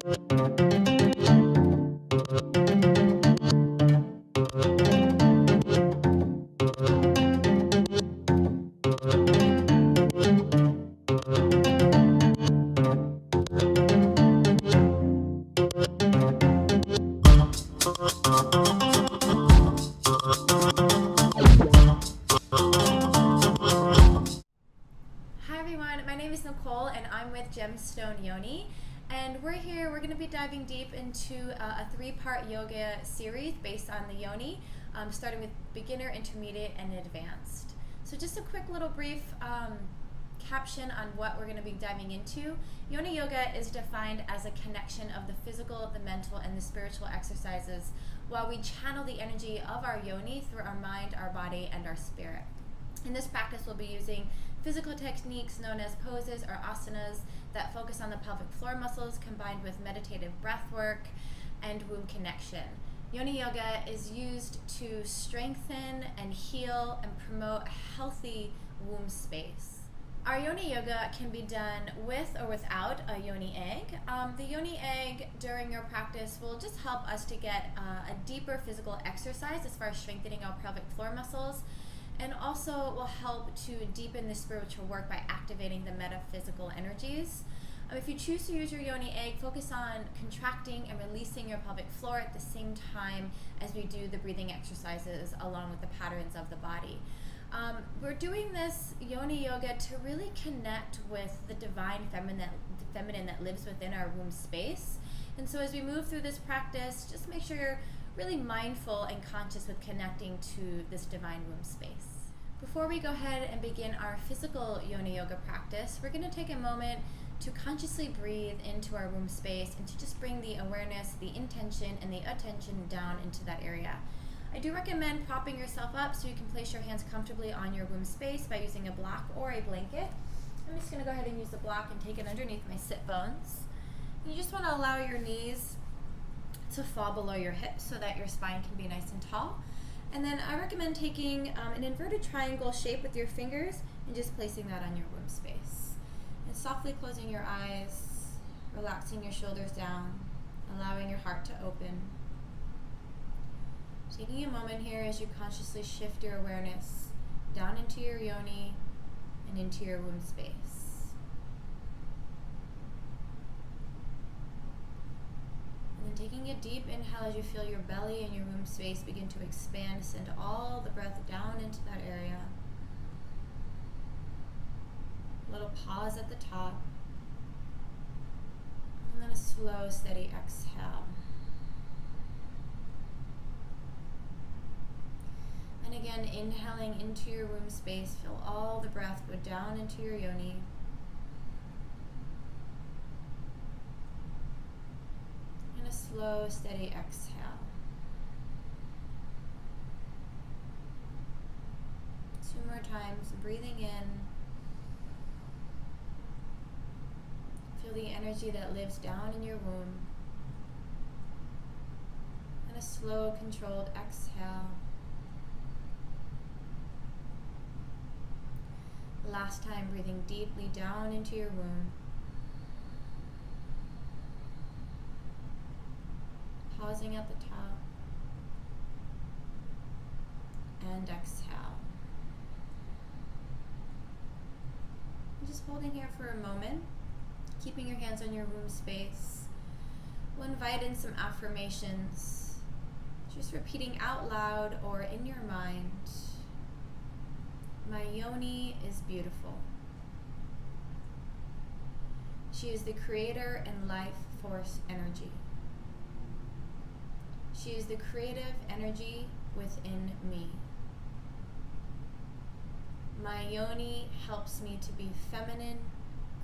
My name is Nichole and I'm with Gemstone Yoni, and we're going to be diving deep into a three-part yoga series based on the Yoni, starting with beginner, intermediate, and advanced. So just a quick little brief caption on what we're going to be diving into. Yoni yoga is defined as a connection of the physical, the mental, and the spiritual exercises while we channel the energy of our yoni through our mind, our body, and our spirit. In this practice, we'll be using physical techniques known as poses or asanas that focus on the pelvic floor muscles combined with meditative breath work and womb connection. Yoni yoga is used to strengthen and heal and promote a healthy womb space. Our yoni yoga can be done with or without a yoni egg. The yoni egg during your practice will just help us to get a deeper physical exercise as far as strengthening our pelvic floor muscles, and also will help to deepen the spiritual work by activating the metaphysical energies. If you choose to use your yoni egg, focus on contracting and releasing your pelvic floor at the same time as we do the breathing exercises along with the patterns of the body. We're doing this yoni yoga to really connect with the divine feminine that lives within our womb space. And so as we move through this practice, just make sure you're really mindful and conscious with connecting to this divine womb space. Before we go ahead and begin our physical yoni yoga practice, we're going to take a moment to consciously breathe into our womb space and to just bring the awareness, the intention, and the attention down into that area. I do recommend propping yourself up so you can place your hands comfortably on your womb space by using a block or a blanket. I'm just going to go ahead and use the block and take it underneath my sit bones. You just want to allow your knees to fall below your hips so that your spine can be nice and tall. And then I recommend taking an inverted triangle shape with your fingers and just placing that on your womb space. And softly closing your eyes, relaxing your shoulders down, allowing your heart to open. Taking a moment here as you consciously shift your awareness down into your yoni and into your womb space. And then taking a deep inhale as you feel your belly and your womb space begin to expand. Send all the breath down into that area. A little pause at the top. And then a slow, steady exhale. And again, inhaling into your womb space, feel all the breath go down into your yoni. And a slow, steady exhale. 2 more times, breathing in. Feel the energy that lives down in your womb. And a slow, controlled exhale. Last time, breathing deeply down into your womb. Pausing at the top. And exhale. And just holding here for a moment, keeping your hands on your womb space. We'll invite in some affirmations, just repeating out loud or in your mind. My yoni is beautiful. She is the creator and life force energy. She is the creative energy within me. My yoni helps me to be feminine,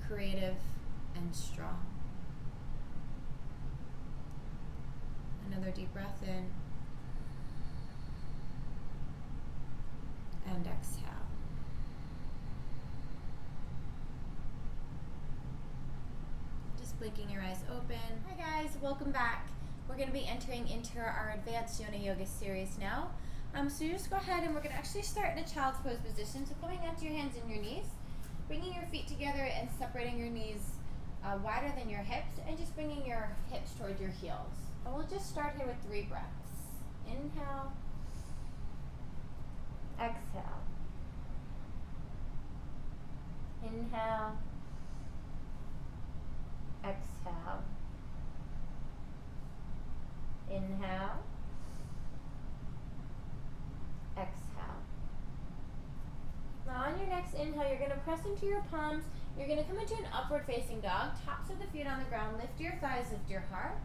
creative, and strong. Another deep breath in. And exhale. Blinking your eyes open. Hi guys, welcome back. We're going to be entering into our advanced Yoni Yoga series now. So you just go ahead and we're going to actually start in a child's pose position. So coming onto your hands and your knees, bringing your feet together and separating your knees wider than your hips, and just bringing your hips towards your heels. And we'll just start here with 3 breaths. Inhale, exhale. Inhale, exhale. Inhale, exhale. Now on your next inhale, you're going to press into your palms. You're going to come into an upward facing dog. Tops of the feet on the ground. Lift your thighs, lift your heart.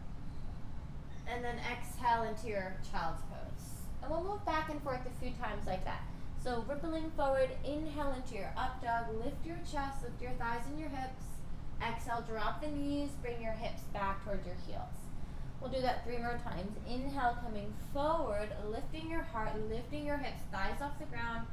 And then exhale into your child's pose. And we'll move back and forth a few times like that. So rippling forward, inhale into your up dog. Lift your chest, lift your thighs and your hips. Exhale, drop the knees, bring your hips back towards your heels. We'll do that 3 more times. Inhale, coming forward, lifting your heart, lifting your hips, thighs off the ground.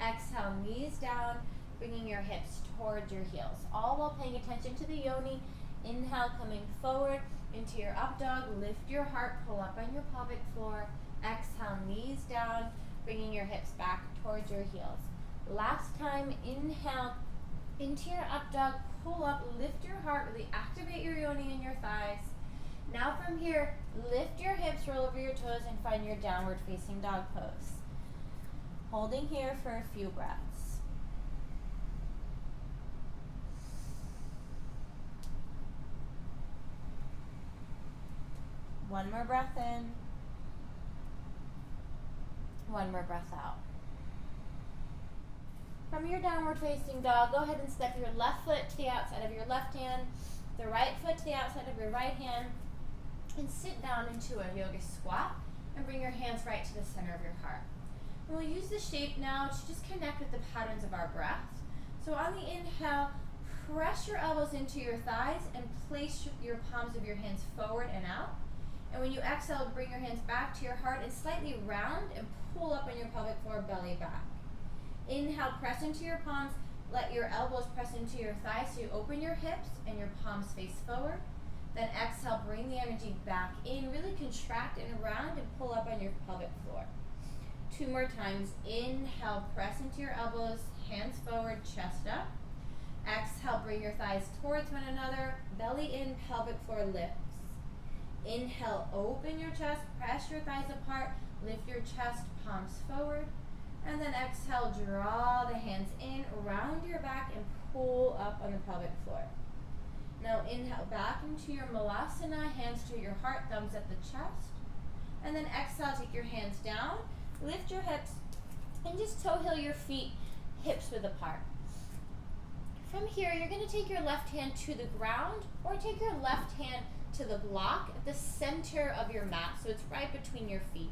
Exhale, knees down, bringing your hips towards your heels. All while paying attention to the yoni. Inhale, coming forward into your up dog. Lift your heart, pull up on your pelvic floor. Exhale, knees down, bringing your hips back towards your heels. Last time, inhale into your up dog, pull up, lift your heart, really activate your yoni and your thighs. Now from here, lift your hips, roll over your toes, and find your downward facing dog pose. Holding here for a few breaths. One more breath in. One more breath out. From your downward facing dog, go ahead and step your left foot to the outside of your left hand, the right foot to the outside of your right hand, and sit down into a yoga squat and bring your hands right to the center of your heart. And we'll use the shape now to just connect with the patterns of our breath. So on the inhale, press your elbows into your thighs and place your palms of your hands forward and out. And when you exhale, bring your hands back to your heart and slightly round and pull up on your pelvic floor, belly back. Inhale, press into your palms. Let your elbows press into your thighs so you open your hips and your palms face forward. Then exhale, bring the energy back in. Really contract and round and pull up on your pelvic floor. 2 more times. Inhale, press into your elbows, hands forward, chest up. Exhale, bring your thighs towards one another, belly in, pelvic floor lifts. Inhale, open your chest, press your thighs apart, lift your chest, palms forward. And then exhale, draw the hands in, round your back, and pull up on the pelvic floor. Now inhale back into your malasana, hands to your heart, thumbs at the chest. And then exhale, take your hands down, lift your hips, and just toe heel your feet, hips width apart. From here, you're going to take your left hand to the ground, or take your left hand to the block at the center of your mat, so it's right between your feet.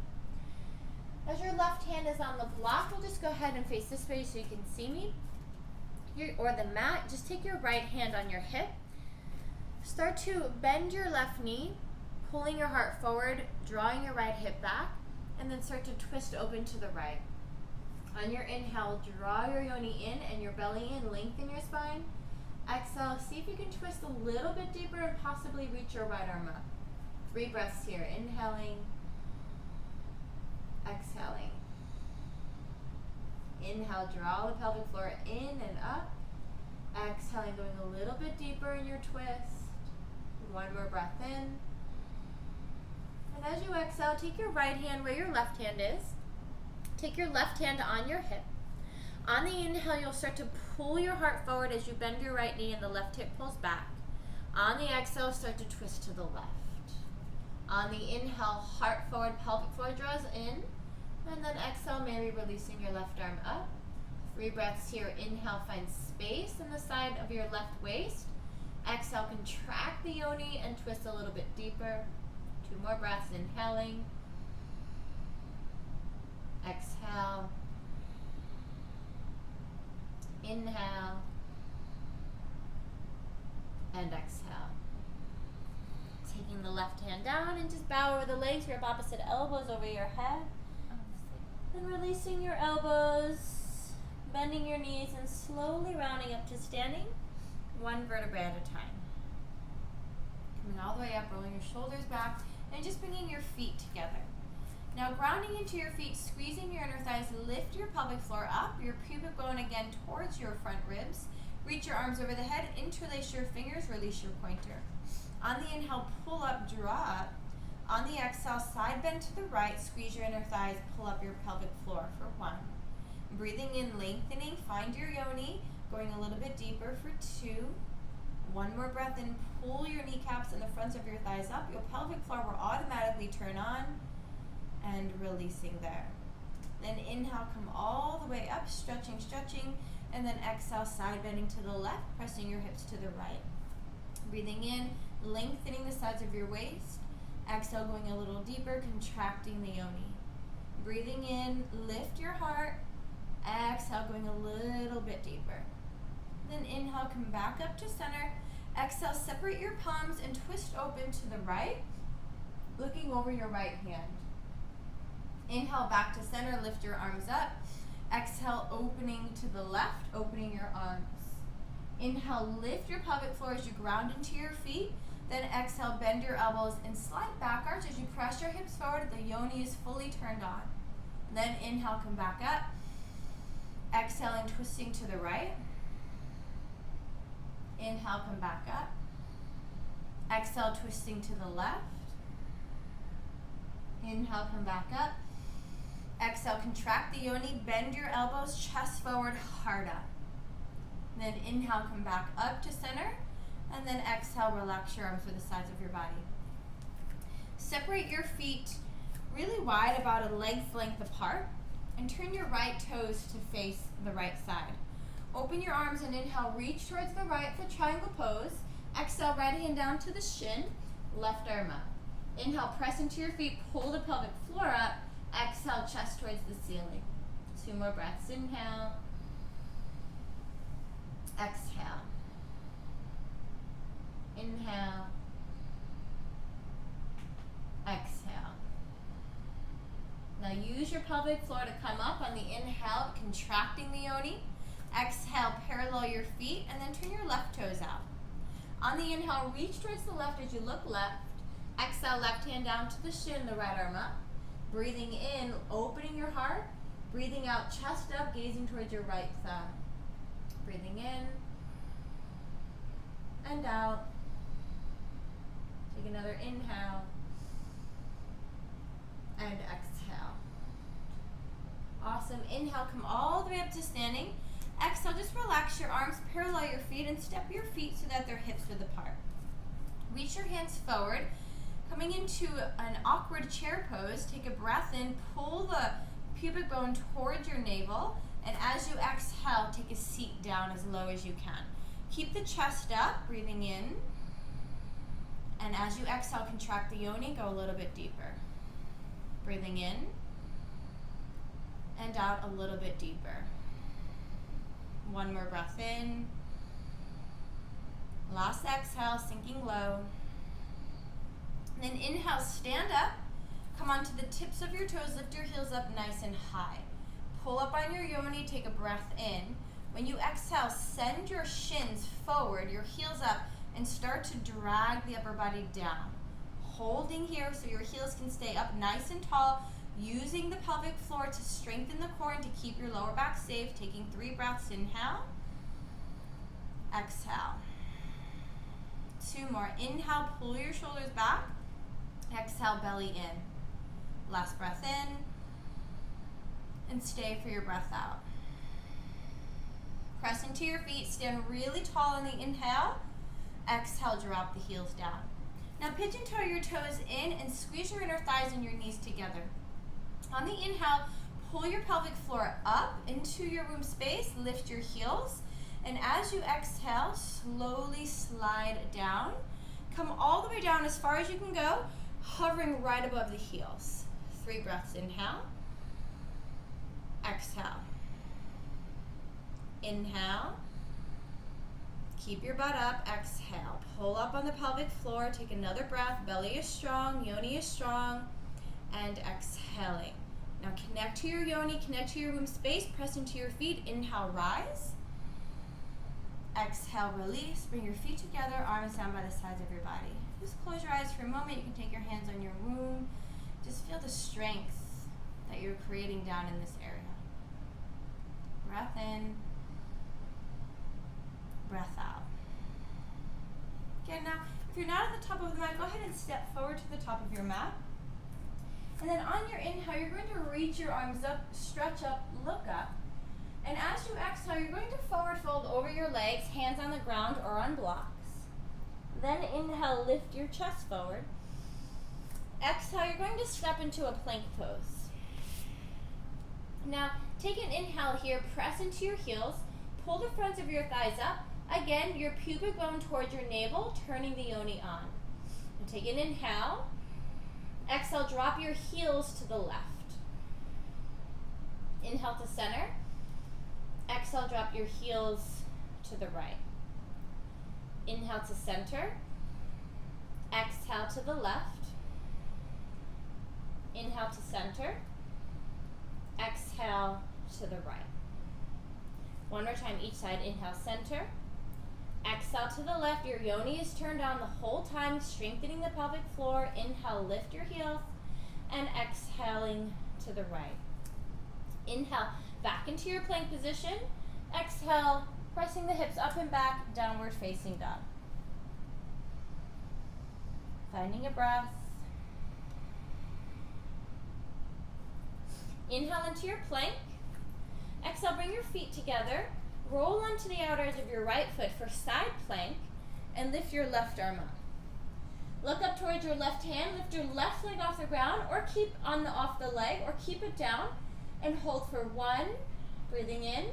As your left hand is on the block, we'll just go ahead and face this way so you can see me. Or the mat, just take your right hand on your hip. Start to bend your left knee, pulling your heart forward, drawing your right hip back, and then start to twist open to the right. On your inhale, draw your yoni in and your belly in, lengthen your spine. Exhale, see if you can twist a little bit deeper and possibly reach your right arm up. 3 breaths here, inhaling, exhaling. Inhale, draw the pelvic floor in and up. Exhaling, going a little bit deeper in your twist. 1 more breath in. And as you exhale, take your right hand where your left hand is. Take your left hand on your hip. On the inhale, you'll start to pull your heart forward as you bend your right knee and the left hip pulls back. On the exhale, start to twist to the left. On the inhale, heart forward, pelvic floor draws in. And then exhale, maybe releasing your left arm up. 3 breaths here. Inhale, find space in the side of your left waist. Exhale, contract the yoni and twist a little bit deeper. 2 more breaths, inhaling. Exhale. Inhale. And exhale. Taking the left hand down and just bow over the legs, grab opposite elbows over your head. Then releasing your elbows, bending your knees, and slowly rounding up to standing, 1 vertebrae at a time. Coming all the way up, rolling your shoulders back, and just bringing your feet together. Now grounding into your feet, squeezing your inner thighs, lift your pelvic floor up, your pubic bone again towards your front ribs. Reach your arms over the head, interlace your fingers, release your pointer. On the inhale, pull up, draw up. On the exhale, side bend to the right, squeeze your inner thighs, pull up your pelvic floor for 1. Breathing in, lengthening, find your yoni, going a little bit deeper for 2. One more breath in, pull your kneecaps and the fronts of your thighs up. Your pelvic floor will automatically turn on, and releasing there. Then inhale, come all the way up, stretching, stretching, and then exhale, side bending to the left, pressing your hips to the right. Breathing in, lengthening the sides of your waist. Exhale, going a little deeper, contracting the yoni. Breathing in, lift your heart. Exhale, going a little bit deeper. Then inhale, come back up to center. Exhale, separate your palms and twist open to the right, looking over your right hand. Inhale, back to center, lift your arms up. Exhale, opening to the left, opening your arms. Inhale, lift your pelvic floor as you ground into your feet. Then exhale, bend your elbows and slide backwards as you press your hips forward. The yoni is fully turned on. Then inhale, come back up. Exhaling, twisting to the right. Inhale, come back up. Exhale, twisting to the left. Inhale, come back up. Exhale, contract the yoni, bend your elbows, chest forward, heart up. Then inhale, come back up to center. And then exhale, relax your arms to the sides of your body. Separate your feet really wide, about a leg's length apart, and turn your right toes to face the right side. Open your arms and inhale, reach towards the right for triangle pose. Exhale, right hand down to the shin, left arm up. Inhale, press into your feet, pull the pelvic floor up. Exhale, chest towards the ceiling. 2 more breaths. Inhale. Exhale. Inhale. Exhale. Now use your pelvic floor to come up on the inhale, contracting the yoni. Exhale, parallel your feet, and then turn your left toes out. On the inhale, reach towards the left as you look left. Exhale, left hand down to the shin, the right arm up. Breathing in, opening your heart. Breathing out, chest up, gazing towards your right thigh. Breathing in and out. Take another inhale and exhale. Awesome. Inhale, come all the way up to standing. Exhale, just relax your arms, parallel your feet, and step your feet so that they're hips width apart. Reach your hands forward. Coming into an awkward chair pose, take a breath in, pull the pubic bone towards your navel, and as you exhale, take a seat down as low as you can. Keep the chest up, breathing in, and as you exhale, contract the yoni, go a little bit deeper. Breathing in, and out a little bit deeper. 1 more breath in. Last exhale, sinking low. Then inhale, stand up. Come onto the tips of your toes, lift your heels up nice and high. Pull up on your yoni, take a breath in. When you exhale, send your shins forward, your heels up, and start to drag the upper body down. Holding here so your heels can stay up nice and tall, using the pelvic floor to strengthen the core and to keep your lower back safe. Taking 3 breaths, inhale. Exhale. 2 more. Inhale, pull your shoulders back. Exhale, belly in. Last breath in. And stay for your breath out. Press into your feet. Stand really tall on the inhale. Exhale, drop the heels down. Now pigeon toe your toes in and squeeze your inner thighs and your knees together. On the inhale, pull your pelvic floor up into your womb space. Lift your heels. And as you exhale, slowly slide down. Come all the way down as far as you can go, hovering right above the heels. 3 breaths, inhale. Exhale. Inhale. Keep your butt up. Exhale. Pull up on the pelvic floor. Take another breath. Belly is strong. Yoni is strong. And exhaling. Now connect to your yoni. Connect to your womb space. Press into your feet. Inhale, rise. Exhale, release. Bring your feet together. Arms down by the sides of your body. Just close your eyes for a moment. You can take your hands on your womb. Just feel the strength that you're creating down in this area. Breath in. breath out. Again, now, if you're not at the top of the mat, go ahead and step forward to the top of your mat. And then on your inhale, you're going to reach your arms up, stretch up, look up. And as you exhale, you're going to forward fold over your legs, hands on the ground or on blocks. Then inhale, lift your chest forward. Exhale, you're going to step into a plank pose. Now, take an inhale here, press into your heels, pull the fronts of your thighs up. Again, your pubic bone towards your navel, turning the yoni on. And take an inhale. Exhale, drop your heels to the left. Inhale to center. Exhale, drop your heels to the right. Inhale to center. Exhale to the left. Inhale to center. Exhale to the right. One more time each side. Inhale, center. Exhale to the left. Your yoni is turned on the whole time, strengthening the pelvic floor. Inhale, lift your heels. And exhaling to the right. Inhale, back into your plank position. Exhale, pressing the hips up and back, downward facing dog. Finding a breath. Inhale into your plank. Exhale, bring your feet together. Roll onto the outer edge of your right foot for side plank and lift your left arm up. Look up towards your left hand, lift your left leg off the ground or keep off the leg or keep it down and hold for 1, breathing in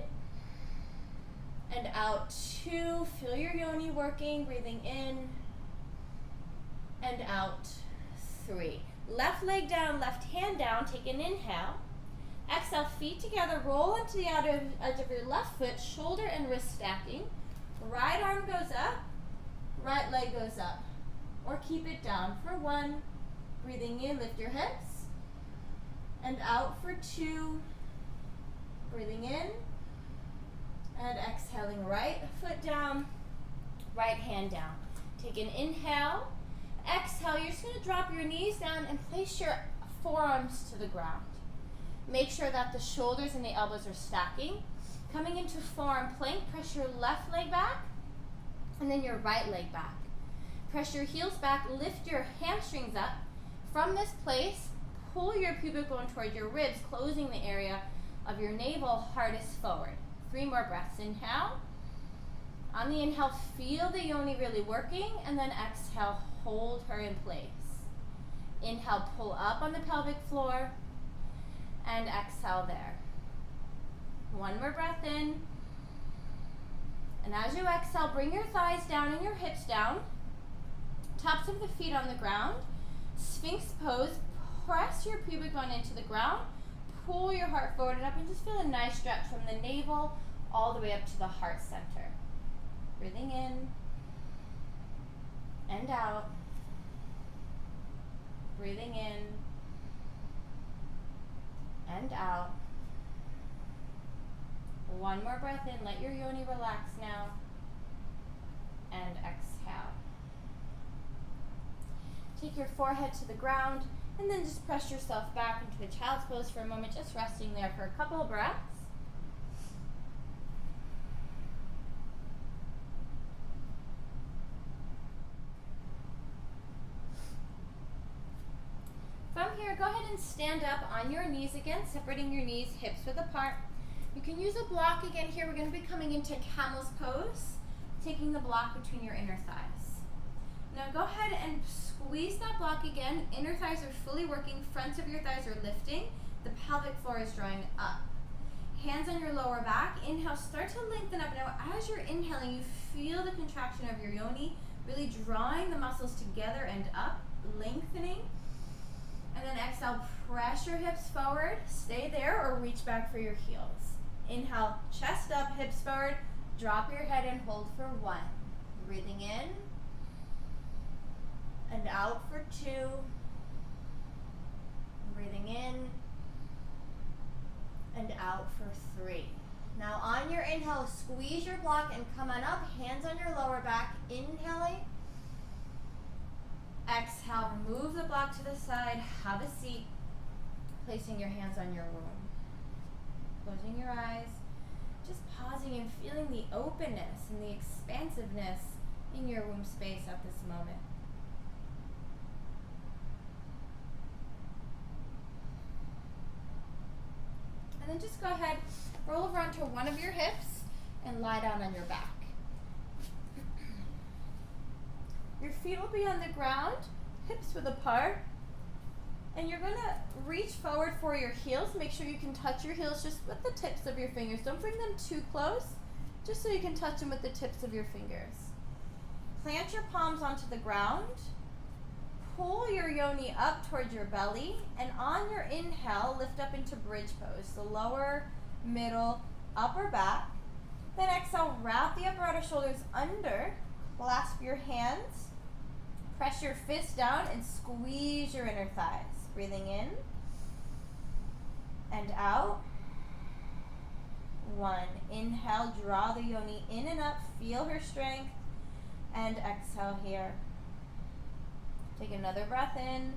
and out. 2, feel your yoni working, breathing in and out. 3. Left leg down, left hand down, take an inhale. Exhale, feet together, roll onto the outer edge of your left foot, shoulder and wrist stacking. Right arm goes up, right leg goes up. Or keep it down for 1, breathing in, lift your hips. And out for 2, breathing in. And exhaling, right foot down, right hand down. Take an inhale. Exhale, you're just going to drop your knees down and place your forearms to the ground. Make sure that the shoulders and the elbows are stacking. Coming into forearm plank, press your left leg back and then your right leg back. Press your heels back, lift your hamstrings up. From this place, pull your pubic bone toward your ribs, closing the area of your navel, hardest forward. 3 more breaths. Inhale. On the inhale, feel the yoni really working, and then exhale, hold her in place. Inhale, pull up on the pelvic floor, and exhale there. 1 more breath in. And as you exhale, bring your thighs down and your hips down. Tops of the feet on the ground. Sphinx pose. Press your pubic bone into the ground. Pull your heart forward and up and just feel a nice stretch from the navel all the way up to the heart center. Breathing in and out. Breathing in and out. 1 more breath in. Let your yoni relax now. And exhale. Take your forehead to the ground and then just press yourself back into a child's pose for a moment, just resting there for a couple of breaths. From here, go ahead and stand up on your knees again, separating your knees, hips width apart. You can use a block again here. We're going to be coming into camel's pose, taking the block between your inner thighs. Now go ahead and squeeze that block again. Inner thighs are fully working, fronts of your thighs are lifting, the pelvic floor is drawing up. Hands on your lower back. Inhale, start to lengthen up. Now as you're inhaling, you feel the contraction of your yoni, really drawing the muscles together and up, lengthening. And then exhale, press your hips forward, stay there or reach back for your heels. Inhale, chest up, hips forward, drop your head and hold for 1. Breathing in and out for 2. Breathing in and out for 3. Now on your inhale, squeeze your block and come on up, hands on your lower back, inhaling. Exhale, remove the block to the side, have a seat, placing your hands on your womb. Closing your eyes. Just pausing and feeling the openness and the expansiveness in your womb space at this moment. And then just go ahead, roll over onto one of your hips and lie down on your back. Your feet will be on the ground, hips width apart, and you're going to reach forward for your heels. Make sure you can touch your heels just with the tips of your fingers. Don't bring them too close, just so you can touch them with the tips of your fingers. Plant your palms onto the ground. Pull your yoni up towards your belly, and on your inhale, lift up into bridge pose. So lower, middle, upper back. Then exhale, wrap the upper outer shoulders under, clasp your hands, press your fists down, and squeeze your inner thighs. Breathing in and out. 1. Inhale, draw the yoni in and up, feel her strength, and exhale here. Take another breath in.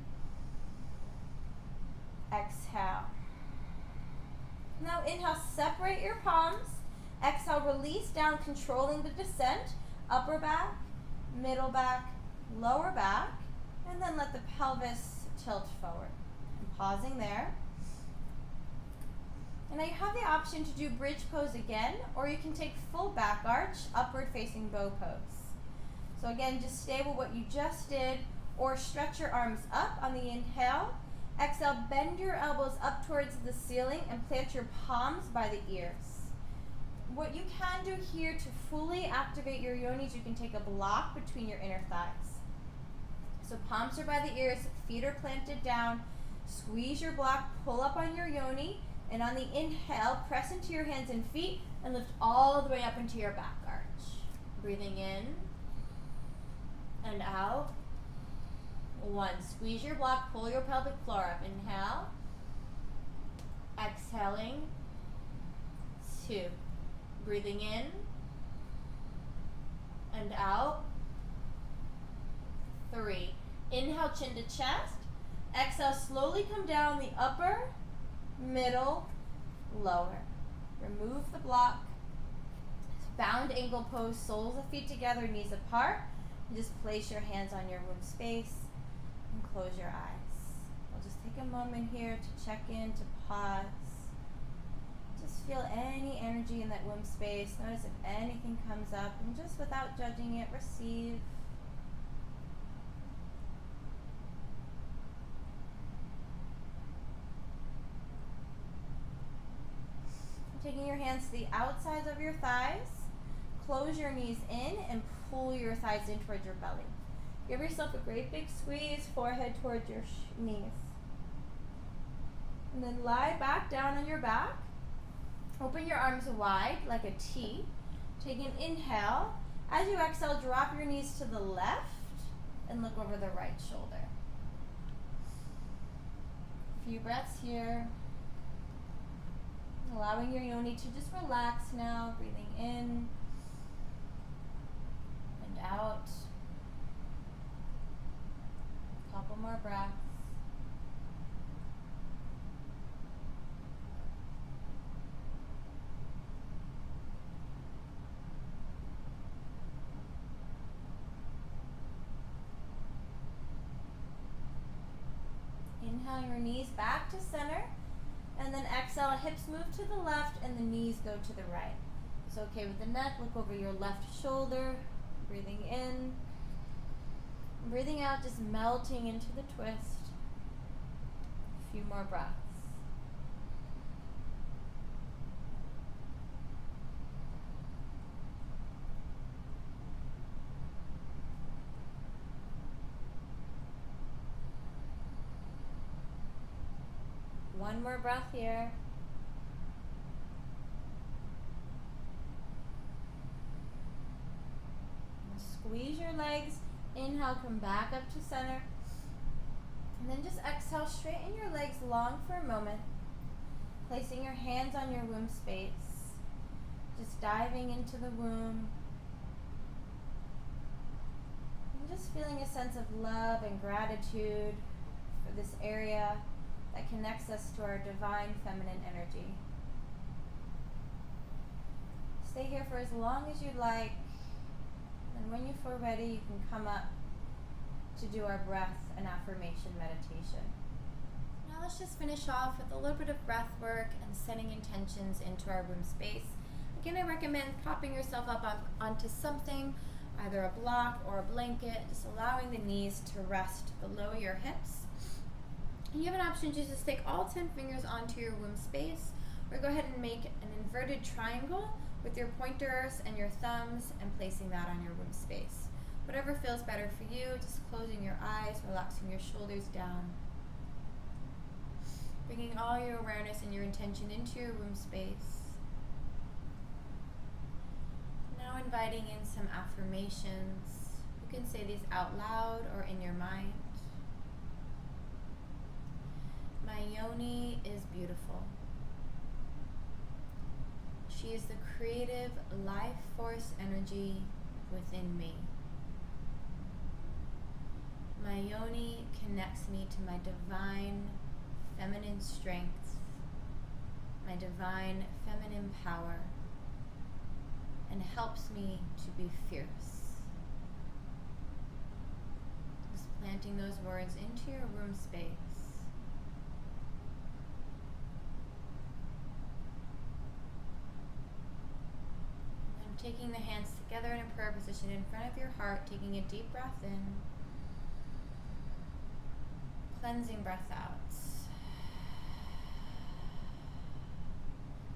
Exhale. Now inhale, separate your palms. Exhale, release down, controlling the descent. Upper back, middle back, lower back, and then let the pelvis tilt forward. And pausing there. And now you have the option to do bridge pose again, or you can take full back arch, upward facing bow pose. So again, just stay with what you just did, or stretch your arms up on the inhale. Exhale, bend your elbows up towards the ceiling and plant your palms by the ears. What you can do here to fully activate your yonis, you can take a block between your inner thighs. So palms are by the ears, feet are planted down. Squeeze your block, pull up on your yoni, and on the inhale, press into your hands and feet and lift all the way up into your back arch. Breathing in and out. 1. Squeeze your block, pull your pelvic floor up. Inhale. Exhaling. 2. Breathing in and out. 3. Inhale, chin to chest. Exhale, slowly come down the upper, middle, lower. Remove the block. Bound angle pose, soles of feet together, knees apart. And just place your hands on your womb space and close your eyes. We'll just take a moment here to check in, to pause. Just feel any energy in that womb space. Notice if anything comes up, and just without judging it, receive. Taking your hands to the outsides of your thighs, close your knees in and pull your thighs in towards your belly. Give yourself a great big squeeze, forehead towards your knees. And then lie back down on your back. Open your arms wide like a T. Take an inhale. As you exhale, drop your knees to the left and look over the right shoulder. A few breaths here. Allowing your yoni to just relax now, breathing in and out. A couple more breaths. Inhale your knees back to center. And then exhale, hips move to the left and the knees go to the right. It's okay with the neck, look over your left shoulder, breathing in. Breathing out, just melting into the twist. A few more breaths. One more breath here. Squeeze your legs. Inhale, come back up to center. And then just exhale, straighten your legs long for a moment. Placing your hands on your womb space. Just diving into the womb. And just feeling a sense of love and gratitude for this area that connects us to our divine feminine energy. Stay here for as long as you'd like. And when you feel ready, you can come up to do our breath and affirmation meditation. Now let's just finish off with a little bit of breath work and setting intentions into our room space. Again, I recommend propping yourself up onto something, either a block or a blanket, just allowing the knees to rest below your hips. And you have an option to just take all 10 fingers onto your womb space, or go ahead and make an inverted triangle with your pointers and your thumbs and placing that on your womb space. Whatever feels better for you, just closing your eyes, relaxing your shoulders down. Bringing all your awareness and your intention into your womb space. Now inviting in some affirmations. You can say these out loud or in your mind. My Yoni is beautiful. She is the creative life force energy within me. My Yoni connects me to my divine feminine strength, my divine feminine power, and helps me to be fierce. Just planting those words into your room space. Taking the hands together in a prayer position in front of your heart, taking a deep breath in, cleansing breath out.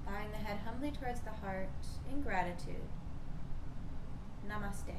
Bowing the head humbly towards the heart in gratitude. Namaste.